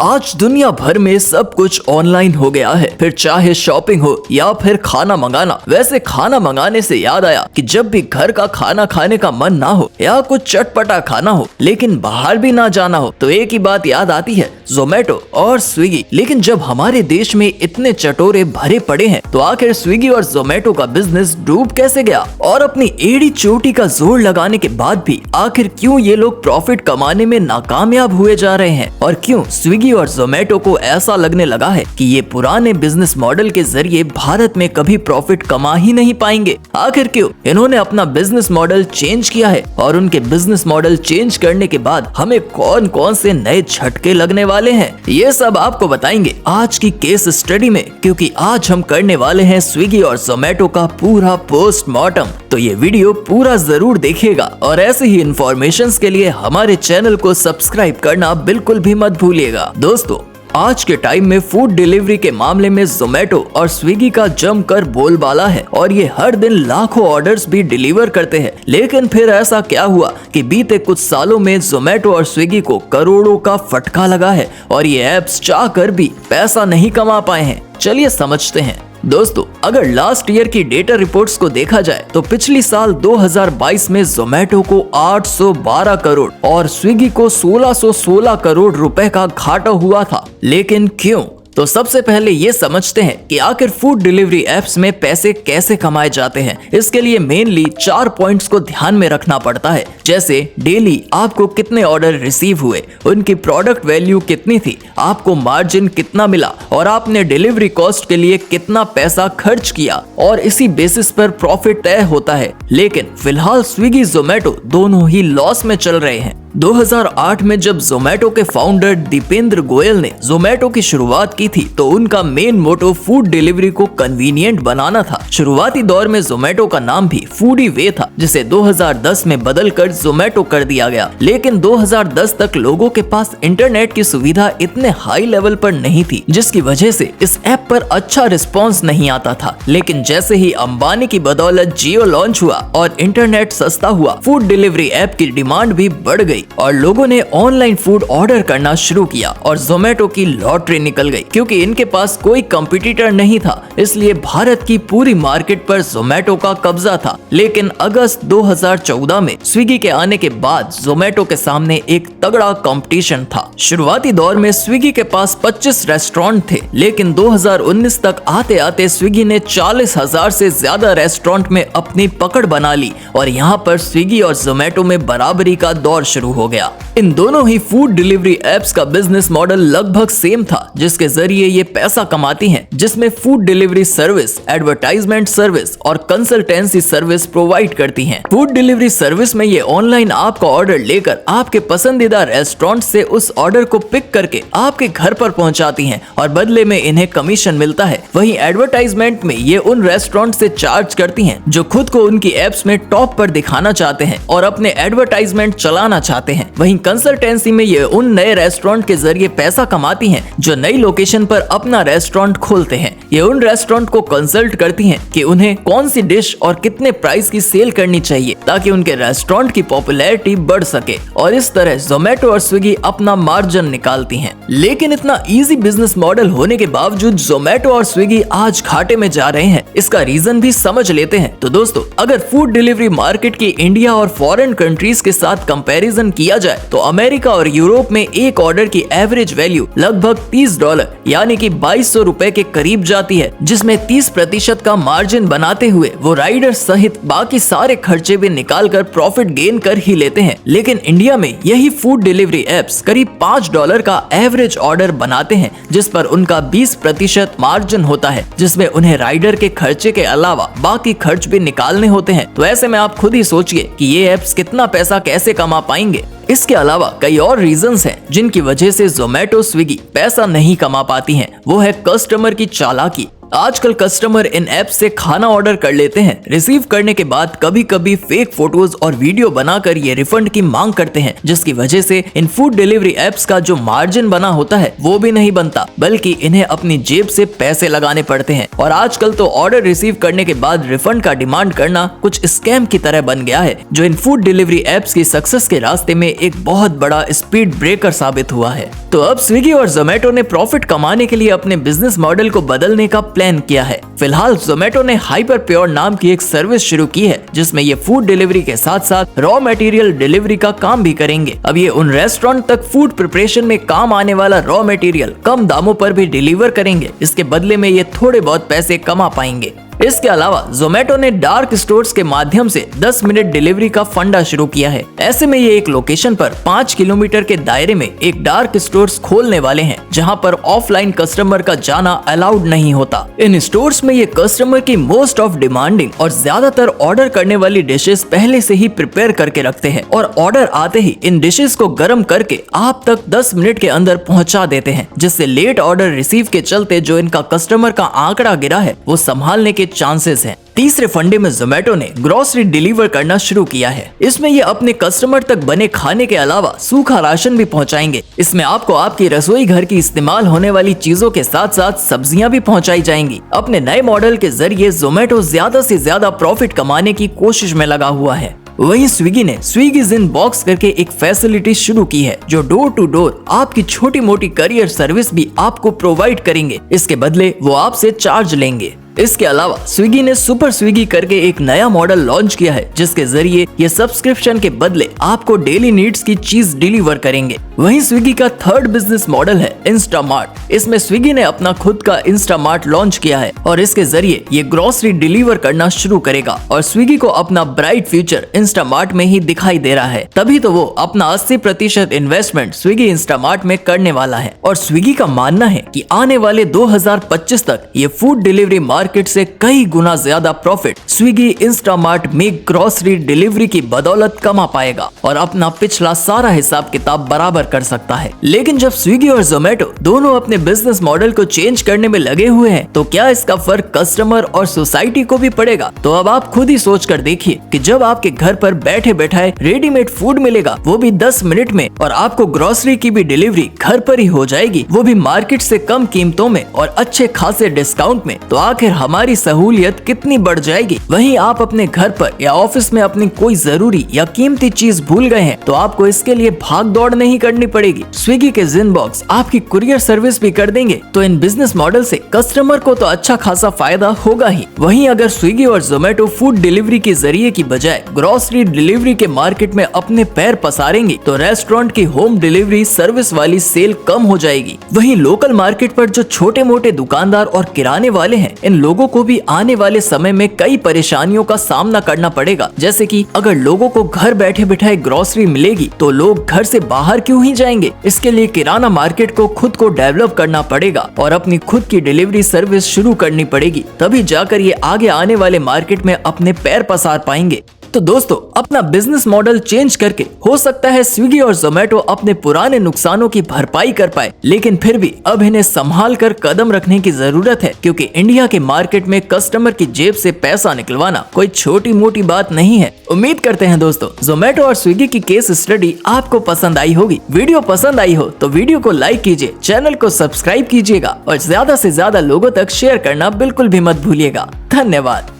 आज दुनिया भर में सब कुछ ऑनलाइन हो गया है, फिर चाहे शॉपिंग हो या फिर खाना मंगाना। वैसे खाना मंगाने से याद आया कि जब भी घर का खाना खाने का मन ना हो या कुछ चटपटा खाना हो लेकिन बाहर भी ना जाना हो तो एक ही बात याद आती है, जोमेटो और स्विगी। लेकिन जब हमारे देश में इतने चटोरे भरे पड़े हैं तो आखिर स्विगी और जोमेटो का बिजनेस डूब कैसे गया? और अपनी एड़ी चोटी का जोर लगाने के बाद भी आखिर क्यों ये लोग प्रॉफिट कमाने में नाकामयाब हुए जा रहे हैं? और क्यों स्विगी और जोमेटो को ऐसा लगने लगा है कि ये पुराने बिजनेस मॉडल के जरिए भारत में कभी प्रॉफिट कमा ही नहीं पाएंगे? आखिर क्यों इन्होंने अपना बिजनेस मॉडल चेंज किया है और उनके बिजनेस मॉडल चेंज करने के बाद हमें कौन कौन से नए झटके लगने वाले हैं, ये सब आपको बताएंगे आज की केस स्टडी में, क्योंकि आज हम करने वाले हैं स्विगी और जोमेटो का पूरा पोस्टमार्टम। तो ये वीडियो पूरा जरूर देखिएगा और ऐसे ही इंफॉर्मेशंस के लिए हमारे चैनल को सब्सक्राइब करना बिल्कुल भी मत भूलिएगा। दोस्तों, आज के टाइम में फूड डिलीवरी के मामले में जोमेटो और स्विगी का जमकर बोलबाला है और ये हर दिन लाखों ऑर्डर्स भी डिलीवर करते हैं। लेकिन फिर ऐसा क्या हुआ कि बीते कुछ सालों में जोमेटो और स्विगी को करोड़ों का फटका लगा है और ये ऐप्स चाहकर भी पैसा नहीं कमा पाए हैं? चलिए समझते हैं। दोस्तों, अगर लास्ट ईयर की डेटा रिपोर्ट्स को देखा जाए तो पिछली साल 2022 में जोमेटो को 812 करोड़ और स्विगी को 1616 करोड़ रुपए का घाटा हुआ था। लेकिन क्यों? तो सबसे पहले ये समझते हैं कि आखिर फूड डिलीवरी एप्स में पैसे कैसे कमाए जाते हैं। इसके लिए मेनली 4 पॉइंट्स को ध्यान में रखना पड़ता है, जैसे डेली आपको कितने ऑर्डर रिसीव हुए, उनकी प्रोडक्ट वैल्यू कितनी थी, आपको मार्जिन कितना मिला और आपने डिलीवरी कॉस्ट के लिए कितना पैसा खर्च किया, और इसी बेसिस पर प्रॉफिट तय होता है। लेकिन फिलहाल स्विगी जोमेटो दोनों ही लॉस में चल रहे हैं। 2008 में जब जोमेटो के फाउंडर दीपेंद्र गोयल ने जोमेटो की शुरुआत की थी तो उनका मेन मोटो फूड डिलीवरी को कन्वीनियंट बनाना था। शुरुआती दौर में जोमेटो का नाम भी फूडी वे था, जिसे 2010 में बदलकर जोमेटो कर दिया गया। लेकिन 2010 तक लोगों के पास इंटरनेट की सुविधा इतने हाई लेवल पर नहीं थी, जिसकी वजह से इस ऐप पर अच्छा रिस्पॉन्स नहीं आता था। लेकिन जैसे ही अंबानी की बदौलत जियो लॉन्च हुआ और इंटरनेट सस्ता हुआ, फूड डिलीवरी ऐप की डिमांड भी बढ़ गई और लोगों ने ऑनलाइन फूड ऑर्डर करना शुरू किया और जोमेटो की लॉटरी निकल गई, क्योंकि इनके पास कोई कंपटीटर नहीं था। इसलिए भारत की पूरी मार्केट पर जोमेटो का कब्जा था। लेकिन अगस्त 2014 में स्विगी के आने के बाद जोमेटो के सामने एक तगड़ा कंपटीशन था। शुरुआती दौर में स्विगी के पास 25 रेस्टोरेंट थे, लेकिन 2019 तक आते आते स्विगी ने 40,000 से ज्यादा रेस्टोरेंट में अपनी पकड़ बना ली और यहाँ पर स्विगी और जोमेटो में बराबरी का दौर शुरू हो गया। इन दोनों ही फूड डिलीवरी एप्स का बिजनेस मॉडल लगभग सेम था, जिसके जरिए ये पैसा कमाती हैं, जिसमें food delivery service, advertisement service और कंसल्टेंसी सर्विस प्रोवाइड करती हैं। फूड डिलीवरी सर्विस में ये ऑनलाइन आपका ऑर्डर लेकर आपके पसंदीदा रेस्टोरेंट से उस ऑर्डर को पिक करके आपके घर पर पहुंचाती हैं और बदले में इन्हें कमीशन मिलता है। वहीं एडवर्टाइजमेंट में ये उन रेस्टोरेंट से चार्ज करती हैं जो खुद को उनकी एप्स में टॉप पर दिखाना चाहते हैं और अपने एडवर्टाइजमेंट चलाना चाहते हैं। वहीं कंसल्टेंसी में ये उन नए रेस्टोरेंट के जरिए पैसा कमाती हैं जो नई लोकेशन पर अपना रेस्टोरेंट खोलते हैं। ये उन रेस्टोरेंट को कंसल्ट करती हैं कि उन्हें कौन सी डिश और कितने प्राइस की सेल करनी चाहिए ताकि उनके रेस्टोरेंट की पॉपुलैरिटी बढ़ सके, और इस तरह जोमेटो और स्विगी अपना मार्जिन निकालती हैं। लेकिन इतना इजी बिजनेस मॉडल होने के बावजूद जोमेटो और स्विगी आज घाटे में जा रहे हैं। इसका रीजन भी समझ लेते हैं। तो दोस्तों, अगर फूड डिलीवरी मार्केट की इंडिया और फॉरेन कंट्रीज के साथ कंपैरिजन किया जाए तो अमेरिका और यूरोप में एक ऑर्डर की एवरेज वैल्यू लगभग $30 यानी कि 2200 रुपए के करीब जाती है, जिसमें 30% का मार्जिन बनाते हुए वो राइडर सहित बाकी सारे खर्चे भी निकाल कर प्रॉफिट गेन कर ही लेते हैं। लेकिन इंडिया में यही फूड डिलीवरी एप्स करीब $5 का एवरेज ऑर्डर बनाते हैं, जिस पर उनका 20% मार्जिन होता है, जिसमें उन्हें राइडर के खर्चे के अलावा बाकी खर्च भी निकालने होते हैं। तो ऐसे में आप खुद ही सोचिए कि ये एप्स कितना पैसा कैसे कमा पाएंगे। इसके अलावा कई और रीजंस हैं जिनकी वजह से जोमेटो स्विगी पैसा नहीं कमा पाती हैं। वो है कस्टमर की चालाकी आजकल कस्टमर इन ऐप से खाना ऑर्डर कर लेते हैं। रिसीव करने के बाद कभी कभी फेक फोटोज और वीडियो बनाकर ये रिफंड की मांग करते हैं, जिसकी वजह से इन फूड डिलीवरी ऐप्स का जो मार्जिन बना होता है वो भी नहीं बनता, बल्कि इन्हें अपनी जेब से पैसे लगाने पड़ते हैं। और आजकल तो ऑर्डर रिसीव करने के बाद रिफंड का डिमांड करना कुछ स्कैम की तरह बन गया है, जो इन फूड डिलीवरी ऐप्स की सक्सेस के रास्ते में एक बहुत बड़ा स्पीड ब्रेकर साबित हुआ है। तो अब स्विगी और जोमेटो ने प्रॉफिट कमाने के लिए अपने बिजनेस मॉडल को बदलने का प्लान किया है। फिलहाल जोमेटो ने हाइपर प्योर नाम की एक सर्विस शुरू की है, जिसमें ये फूड डिलीवरी के साथ साथ रॉ मटेरियल डिलीवरी का काम भी करेंगे। अब ये उन रेस्टोरेंट तक फूड प्रिपरेशन में काम आने वाला रॉ मटेरियल कम दामों पर भी डिलीवर करेंगे। इसके बदले में ये थोड़े बहुत पैसे कमा पाएंगे। इसके अलावा जोमेटो ने डार्क स्टोर्स के माध्यम से 10 मिनट डिलीवरी का फंडा शुरू किया है। ऐसे में ये एक लोकेशन पर 5 किलोमीटर के दायरे में एक डार्क स्टोर्स खोलने वाले हैं, जहां पर ऑफलाइन कस्टमर का जाना अलाउड नहीं होता। इन स्टोर्स में ये कस्टमर की मोस्ट ऑफ डिमांडिंग और ज्यादातर ऑर्डर करने वाली डिशेस पहले से ही प्रिपेयर करके रखते हैं और ऑर्डर आते ही इन डिशेस को गर्म करके आप तक 10 मिनट के अंदर पहुंचा देते हैं, जिससे लेट ऑर्डर रिसीव के चलते जो इनका कस्टमर का आंकड़ा गिरा है वो संभालने के चांसेस हैं। तीसरे फंडे में जोमेटो ने ग्रोसरी डिलीवर करना शुरू किया है। इसमें ये अपने कस्टमर तक बने खाने के अलावा सूखा राशन भी पहुंचाएंगे। इसमें आपको आपकी रसोई घर की इस्तेमाल होने वाली चीजों के साथ साथ सब्जियां भी पहुंचाई जाएंगी। अपने नए मॉडल के जरिए जोमेटो ज्यादा से ज्यादा प्रॉफिट कमाने की कोशिश में लगा हुआ है। वहीं स्विगी ने स्विगीज इन बॉक्स करके एक फैसिलिटी शुरू की है, जो डोर टू डोर आपकी छोटी मोटी करियर सर्विस भी आपको प्रोवाइड करेंगे। इसके बदले वो आपसे चार्ज लेंगे। इसके अलावा स्विगी ने सुपर स्विगी करके एक नया मॉडल लॉन्च किया है, जिसके जरिए ये सब्सक्रिप्शन के बदले आपको डेली नीड्स की चीज डिलीवर करेंगे। वहीं स्विगी का थर्ड बिजनेस मॉडल है इंस्टामार्ट। इसमें स्विगी ने अपना खुद का इंस्टामार्ट लॉन्च किया है और इसके जरिए ये ग्रोसरी डिलीवर करना शुरू करेगा। और स्विगी को अपना ब्राइट फ्यूचर इंस्टामार्ट में ही दिखाई दे रहा है, तभी तो वो अपना 80% इन्वेस्टमेंट स्विगी इंस्टामार्ट में करने वाला है। और स्विगी का मानना है कि आने वाले 2025 तक ये फूड डिलीवरी मार्केट से कई गुना ज्यादा प्रॉफिट स्विगी इंस्टामार्ट में ग्रोसरी डिलीवरी की बदौलत कमा पाएगा और अपना पिछला सारा हिसाब किताब बराबर कर सकता है। लेकिन जब स्विगी और जोमेटो दोनों अपने बिजनेस मॉडल को चेंज करने में लगे हुए हैं, तो क्या इसका फर्क कस्टमर और सोसाइटी को भी पड़ेगा? तो अब आप खुद ही सोच कर देखिए कि जब आपके घर पर बैठे बैठाए रेडीमेड फूड मिलेगा, वो भी 10 मिनट में, और आपको ग्रोसरी की भी डिलीवरी घर पर ही हो जाएगी, वो भी मार्केट से कम कीमतों में और अच्छे खासे डिस्काउंट में, तो आखिर हमारी सहूलियत कितनी बढ़ जाएगी। वहीं आप अपने घर पर या ऑफिस में अपनी कोई जरूरी या कीमती चीज भूल गए हैं, तो आपको इसके लिए भाग दौड़ नहीं करनी पड़ेगी। स्विगी के जिन बॉक्स आपकी कुरियर सर्विस भी कर देंगे। तो इन बिजनेस मॉडल से कस्टमर को तो अच्छा खासा फायदा होगा ही। वहीं अगर स्विगी और जोमेटो फूड डिलीवरी के जरिए की बजाय ग्रोसरी डिलीवरी के मार्केट में अपने पैर पसारेंगे, तो रेस्टोरेंट की होम डिलीवरी सर्विस वाली सेल कम हो जाएगी। वहीं लोकल मार्केट पर जो छोटे मोटे दुकानदार और किराने वाले हैं, इन लोगों को भी आने वाले समय में कई परेशानियों का सामना करना पड़ेगा। जैसे कि अगर लोगों को घर बैठे बिठाए ग्रोसरी मिलेगी, तो लोग घर से बाहर क्यों ही जाएंगे? इसके लिए किराना मार्केट को खुद को डेवलप करना पड़ेगा और अपनी खुद की डिलीवरी सर्विस शुरू करनी पड़ेगी, तभी जाकर ये आगे आने वाले मार्केट में अपने पैर पसार पाएंगे। तो दोस्तों, अपना बिजनेस मॉडल चेंज करके हो सकता है स्विगी और जोमेटो अपने पुराने नुकसानों की भरपाई कर पाए, लेकिन फिर भी अब इन्हें संभाल कर कदम रखने की जरूरत है, क्योंकि इंडिया के मार्केट में कस्टमर की जेब से पैसा निकलवाना कोई छोटी मोटी बात नहीं है। उम्मीद करते हैं दोस्तों, जोमेटो और स्विगी की केस स्टडी आपको पसंद आई होगी। वीडियो पसंद आई हो तो वीडियो को लाइक कीजिए, चैनल को सब्सक्राइब कीजिएगा और ज्यादा से ज्यादा लोगों तक शेयर करना बिल्कुल भी मत भूलिएगा। धन्यवाद।